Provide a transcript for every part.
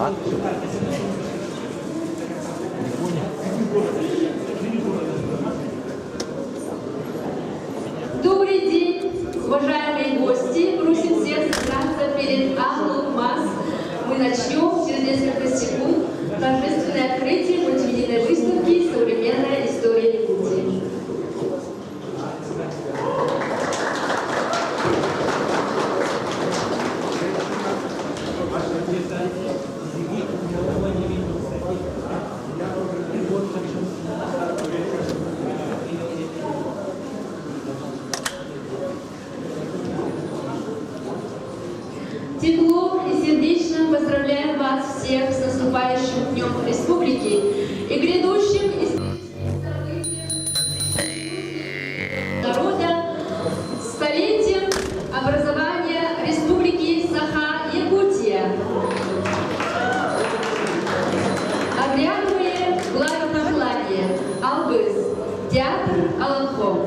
А? Добрый день, уважаемые гости. Просим всех собраться перед Англом Масс. Мы начнем через несколько секунд торжественное открытие мультимедийной выставки «Современная история Якутии». Тепло и сердечно поздравляем вас всех с наступающим Днем Республики и грядущим народа столетием образования Республики Саха-Якутия. Оглядывая благопожелание Албыз, театр Аланхо.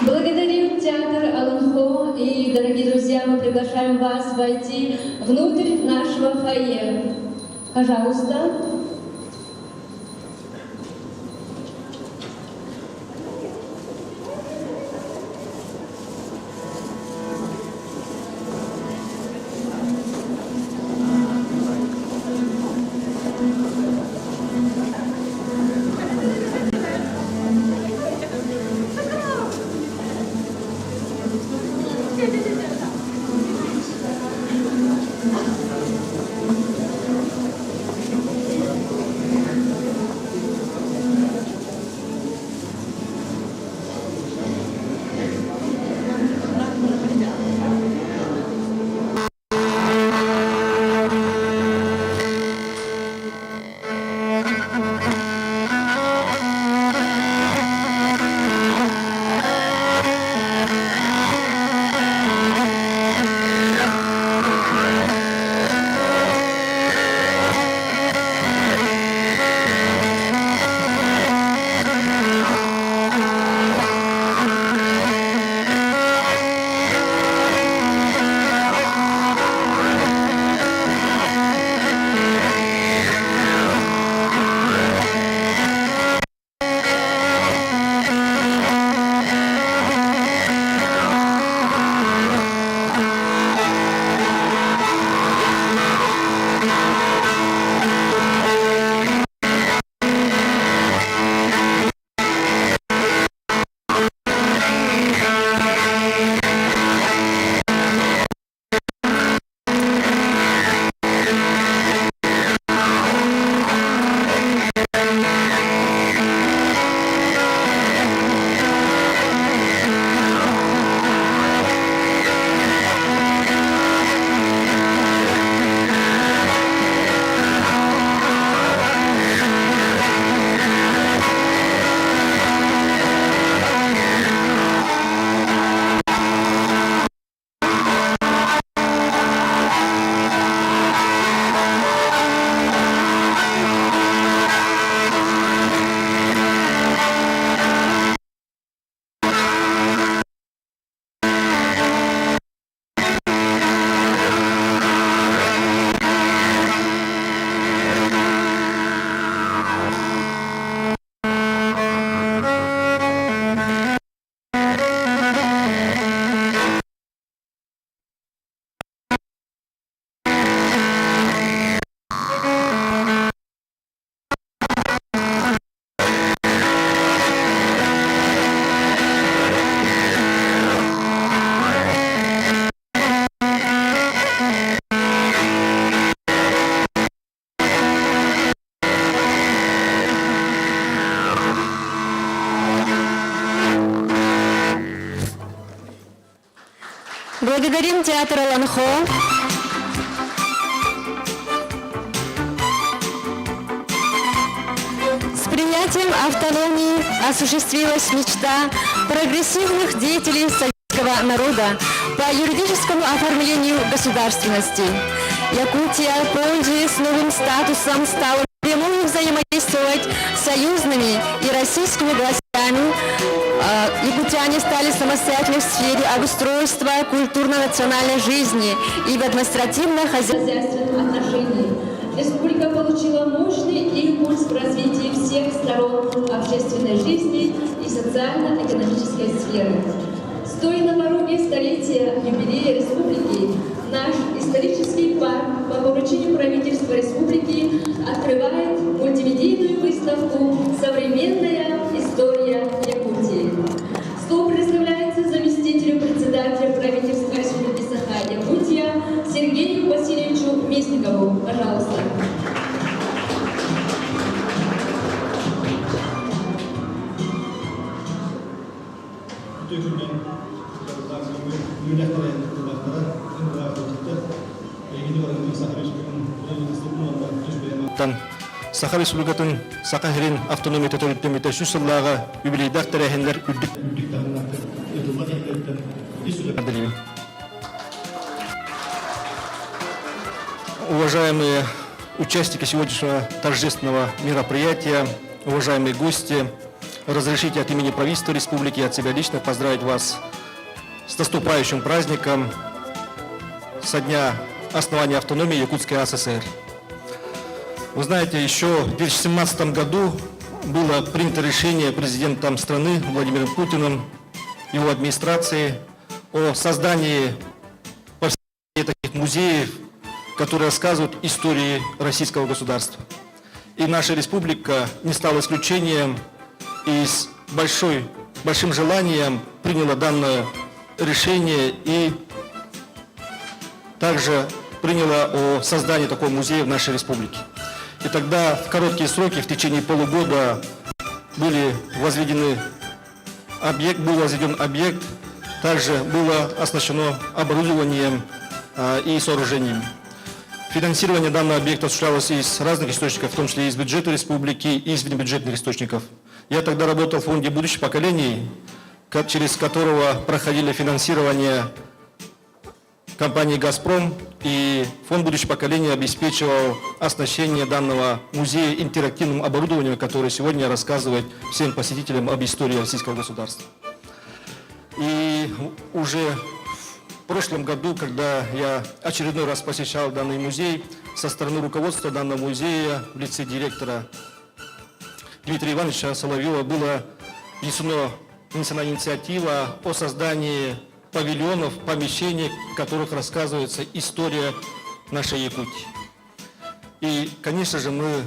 Благодарим театр Аланхо, и, дорогие друзья, мы приглашаем вас войти внутрь нашего фойе. Пожалуйста. Благодарим театр Аланхо. С принятием автономии осуществилась мечта прогрессивных деятелей советского народа по юридическому оформлению государственности. Якутия, пользуясь новым статусом, стала напрямую взаимодействовать с союзными и российскими властями. Якутяне стали самостоятельны в сфере обустройства культурно-национальной жизни и в административно-хозяйственных отношениях. Республика получила мощный импульс в развитии всех сторон общественной жизни и социально-экономической сферы. Стоя на пороге столетия юбилея республики, наш исторический парк по поручению правительства республики открывает мультимедийную выставку «Современная история Якутии». Слово предоставляется заместителю председателя правительства Республики Саха-Якутия Сергею Васильевичу Мясникову. Пожалуйста. Саха Республикатын Саха-Хирин автономия төтөлүттөмүтө сүсыллага юбилейдак тарихинлер Уважаемые участники сегодняшнего торжественного мероприятия, уважаемые гости, разрешите от имени правительства республики и от себя лично поздравить вас с наступающим праздником со дня основания автономии Якутской АССР. Вы знаете, еще в 2017 году было принято решение президентом страны Владимиром Путиным, его администрации, о создании по всей стране таких музеев, которые рассказывают истории российского государства. И наша республика не стала исключением и с большим желанием приняла данное решение и также приняла о создании такого музея в нашей республике. И тогда в короткие сроки, в течение полугода, был возведен объект, также было оснащено оборудованием и сооружениями. Финансирование данного объекта осуществлялось из разных источников, в том числе из бюджета республики и из внебюджетных источников. Я тогда работал в фонде будущих поколений, через которого проходили финансирование компании «Газпром», и фонд будущих поколений обеспечивал оснащение данного музея интерактивным оборудованием, которое сегодня рассказывает всем посетителям об истории российского государства. И уже в прошлом году, когда я очередной раз посещал данный музей, со стороны руководства данного музея в лице директора Дмитрия Ивановича Соловьева была внесена инициатива о создании павильонов, помещений, в которых рассказывается история нашей Якутии. И, конечно же, мы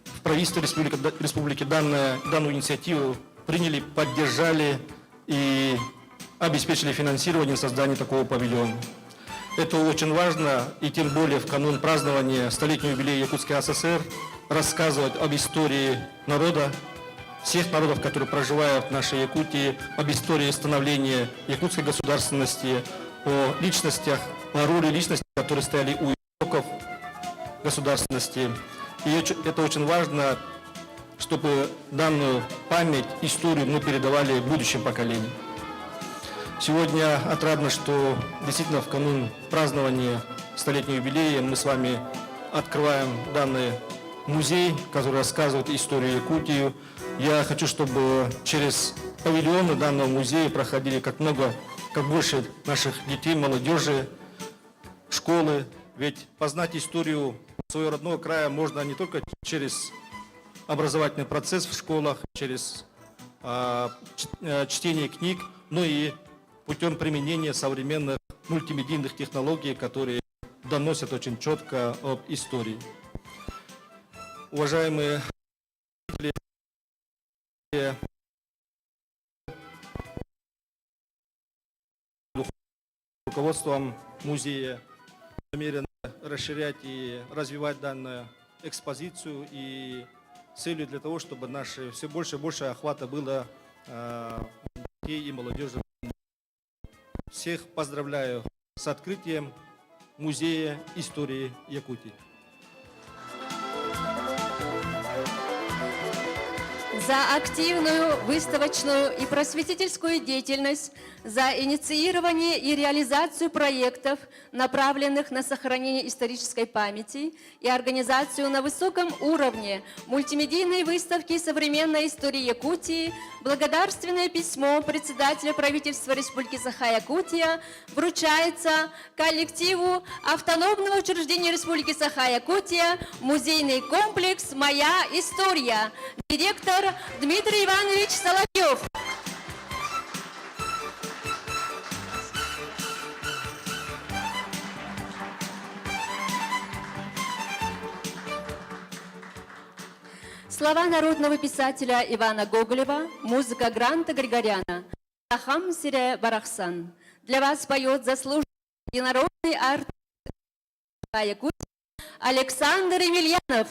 в правительстве республики данную инициативу приняли, поддержали и обеспечили финансирование создания такого павильона. Это очень важно, и тем более в канун празднования столетнего юбилея Якутской АССР рассказывать об истории народа, всех народов, которые проживают в нашей Якутии, об истории становления якутской государственности, о личностях, о роли личностей, которые стояли у истоков государственности. И это очень важно, чтобы данную память, историю мы передавали будущим поколениям. Сегодня отрадно, что действительно в канун празднования столетнего юбилея мы с вами открываем данный музей, который рассказывает историю Якутии. Я хочу, чтобы через павильоны данного музея проходили как больше наших детей, молодежи, школы. Ведь познать историю своего родного края можно не только через образовательный процесс в школах, через чтение книг, но и путем применения современных мультимедийных технологий, которые доносят очень четко об истории. Уважаемые руководством музея намерено расширять и развивать данную экспозицию, и целью для того, чтобы наши все больше и больше охвата было детей и молодежи. Всех поздравляю с открытием Музея истории Якутии. За активную выставочную и просветительскую деятельность, за инициирование и реализацию проектов, направленных на сохранение исторической памяти и организацию на высоком уровне мультимедийной выставки современной истории Якутии, благодарственное письмо председателя правительства Республики Саха-Якутия вручается коллективу автономного учреждения Республики Саха-Якутия «Музейный комплекс «Моя история». Директор Дмитрий Иванович Соловьев. Слова народного писателя Ивана Гоголева, музыка Гранта Григоряна. Ахам Сире Барахсан. Для вас поет заслуженный народный артист Якутии Александр Емельянов.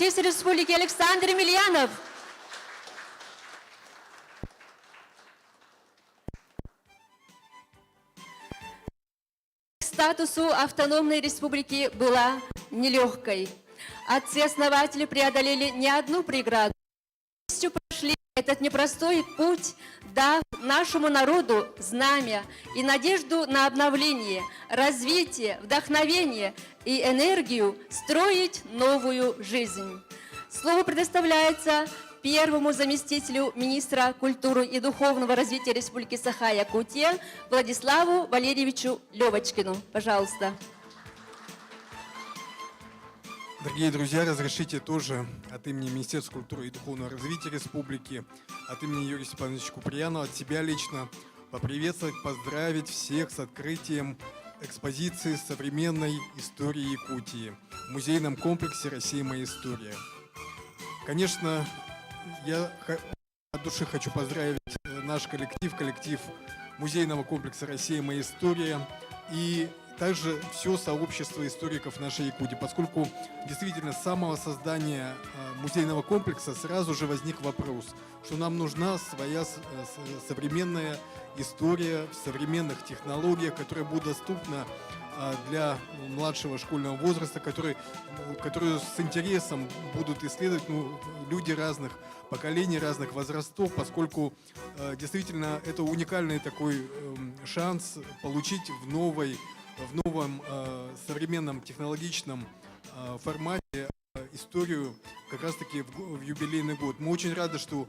артист республики Александр Емельянов. Статусу автономной республики была нелегкой. Отцы-основатели преодолели не одну преграду, прошли этот непростой путь, дав нашему народу знамя и надежду на обновление, развитие, вдохновение и энергию строить новую жизнь. Слово предоставляется первому заместителю министра культуры и духовного развития Республики Саха-Якутия Владиславу Валерьевичу Левочкину. Пожалуйста. Дорогие друзья, разрешите тоже от имени Министерства культуры и духовного развития Республики, от имени Юрия Степановича Куприянова, от себя лично поприветствовать, поздравить всех с открытием экспозиции современной истории Якутии в музейном комплексе «Россия. Моя история». Конечно, я от души хочу поздравить наш коллектив музейного комплекса «Россия. Моя история» и также все сообщество историков нашей Якутии, поскольку действительно с самого создания музейного комплекса сразу же возник вопрос, что нам нужна своя современная история в современных технологиях, которая будет доступна для младшего школьного возраста, которую с интересом будут исследовать люди разных поколений, разных возрастов, поскольку действительно это уникальный такой шанс получить в новом современном технологичном формате историю как раз-таки в юбилейный год. Мы очень рады, что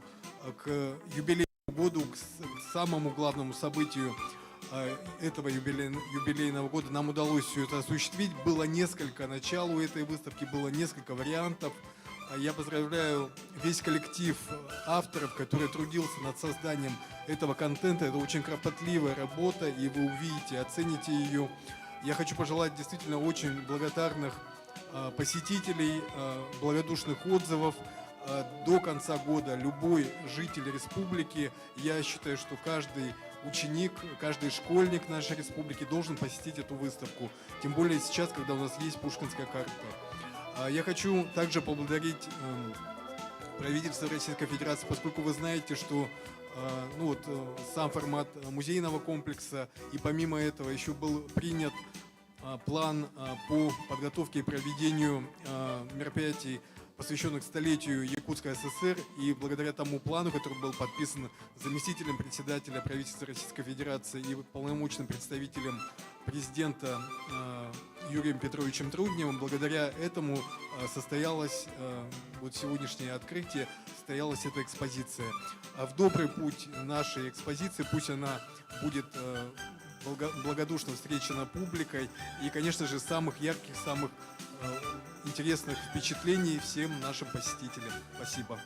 к юбилейному году, к самому главному событию этого юбилейного года нам удалось все это осуществить. Было несколько начал у этой выставки, было несколько вариантов. Я поздравляю весь коллектив авторов, который трудился над созданием этого контента. Это очень кропотливая работа, и вы увидите, оцените ее. Я хочу пожелать действительно очень благодарных посетителей, благодушных отзывов. До конца года любой житель республики, я считаю, что каждый ученик, каждый школьник нашей республики должен посетить эту выставку. Тем более сейчас, когда у нас есть Пушкинская карта. Я хочу также поблагодарить правительство Российской Федерации, поскольку вы знаете, что сам формат музейного комплекса, и помимо этого еще был принят план по подготовке и проведению мероприятий, посвященных столетию Якутской ССР, и благодаря тому плану, который был подписан заместителем председателя правительства Российской Федерации и полномочным представителем президента Юрием Петровичем Трудневым, благодаря этому состоялось сегодняшнее открытие, состоялась эта экспозиция. В добрый путь нашей экспозиции, пусть она будет благодушно встречена публикой и, конечно же, самых ярких, самых интересных впечатлений всем нашим посетителям. Спасибо.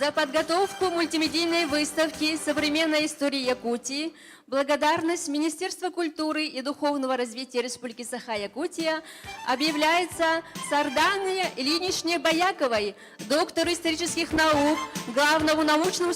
За подготовку мультимедийной выставки «Современная история Якутии» благодарность Министерства культуры и духовного развития Республики Саха-Якутия объявляется Сардане Ильиничне Баяковой, доктору исторических наук, главному научному